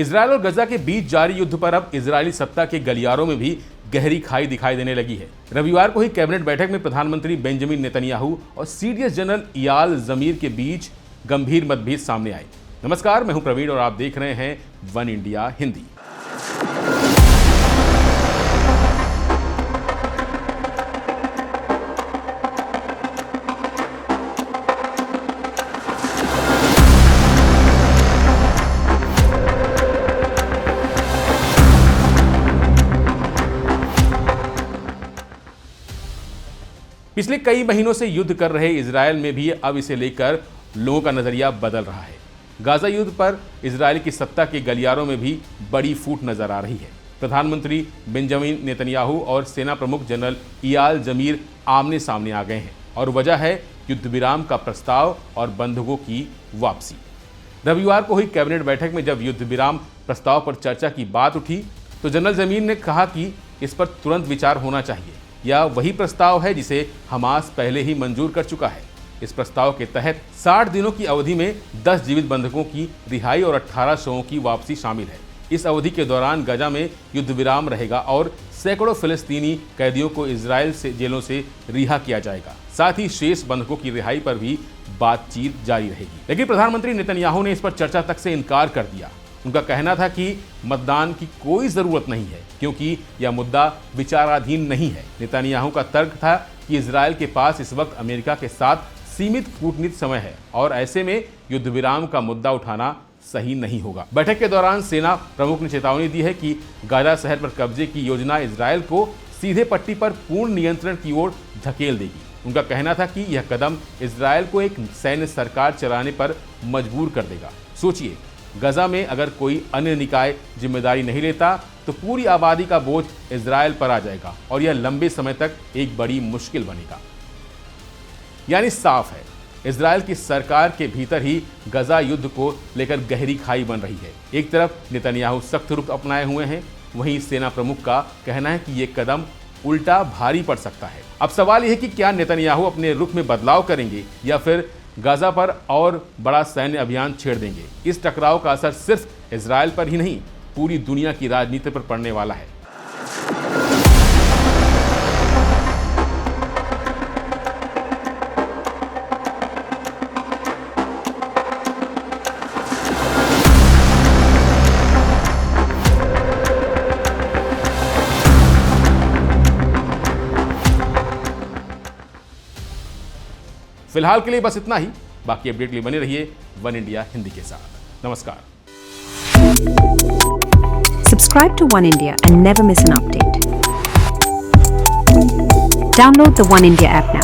Israel और गजा के बीच जारी युद्ध पर अब इजरायली सत्ता के गलियारों में भी गहरी खाई दिखाई देने लगी है। रविवार को ही कैबिनेट बैठक में प्रधानमंत्री बेंजामिन नेतन्याहू और सीडीएस जनरल इयाल जमीर के बीच गंभीर मतभेद सामने आए। नमस्कार, मैं हूं प्रवीण और आप देख रहे हैं वन इंडिया हिंदी। पिछले कई महीनों से युद्ध कर रहे इजरायल में भी अब इसे लेकर लोगों का नजरिया बदल रहा है। गाजा युद्ध पर इजरायल की सत्ता के गलियारों में भी बड़ी फूट नजर आ रही है। प्रधानमंत्री बेंजामिन नेतन्याहू और सेना प्रमुख जनरल इयाल जमीर आमने सामने आ गए हैं और वजह है युद्ध विराम का प्रस्ताव और बंधकों की वापसी। रविवार को हुई कैबिनेट बैठक में जब युद्ध विराम प्रस्ताव पर चर्चा की बात उठी तो जनरल जमीर ने कहा कि इस पर तुरंत विचार होना चाहिए। यह वही प्रस्ताव है जिसे हमास पहले ही मंजूर कर चुका है। इस प्रस्ताव के तहत 60 दिनों की अवधि में 10 जीवित बंधकों की रिहाई और 18 शवों की वापसी शामिल है। इस अवधि के दौरान गजा में युद्ध विराम रहेगा और सैकड़ों फिलिस्तीनी कैदियों को इजरायल से जेलों से रिहा किया जाएगा। साथ ही शेष बंधकों की रिहाई पर भी बातचीत जारी रहेगी। लेकिन प्रधानमंत्री नेतन्याहू ने इस पर चर्चा तक से इनकार कर दिया। उनका कहना था कि मतदान की कोई जरूरत नहीं है क्योंकि यह मुद्दा विचाराधीन नहीं है। नेतन्याहू का तर्क था कि इजरायल के पास इस वक्त अमेरिका के साथ सीमित कूटनीतिक समय है और ऐसे में युद्ध विराम का मुद्दा उठाना सही नहीं होगा। बैठक के दौरान सेना प्रमुख ने चेतावनी दी है कि गाजा शहर पर कब्जे की योजना इजरायल को सीधे पट्टी पर पूर्ण नियंत्रण की ओर धकेल देगी। उनका कहना था कि यह कदम इजरायल को एक सैन्य सरकार चलाने पर मजबूर कर देगा। सोचिए, गजा में अगर कोई अन्य निकाय जिम्मेदारी नहीं लेता तो पूरी आबादी का बोझ इजरायल पर आ जाएगा और यह लंबे समय तक एक बड़ी मुश्किल बनेगा। यानी साफ है, इजरायल की सरकार के भीतर ही गजा युद्ध को लेकर गहरी खाई बन रही है। एक तरफ नेतन्याहू सख्त रुख अपनाए हुए हैं, वहीं सेना प्रमुख का कहना है कि यह कदम उल्टा भारी पड़ सकता है। अब सवाल यह है कि क्या नेतन्याहू अपने रुख में बदलाव करेंगे या फिर गाजा पर और बड़ा सैन्य अभियान छेड़ देंगे। इस टकराव का असर सिर्फ इजरायल पर ही नहीं, पूरी दुनिया की राजनीति पर पड़ने वाला है। फिलहाल के लिए बस इतना ही। बाकी अपडेट के लिए बने रहिए वन इंडिया हिंदी के साथ। नमस्कार। Subscribe to One India and never miss an update. Download the One India app now.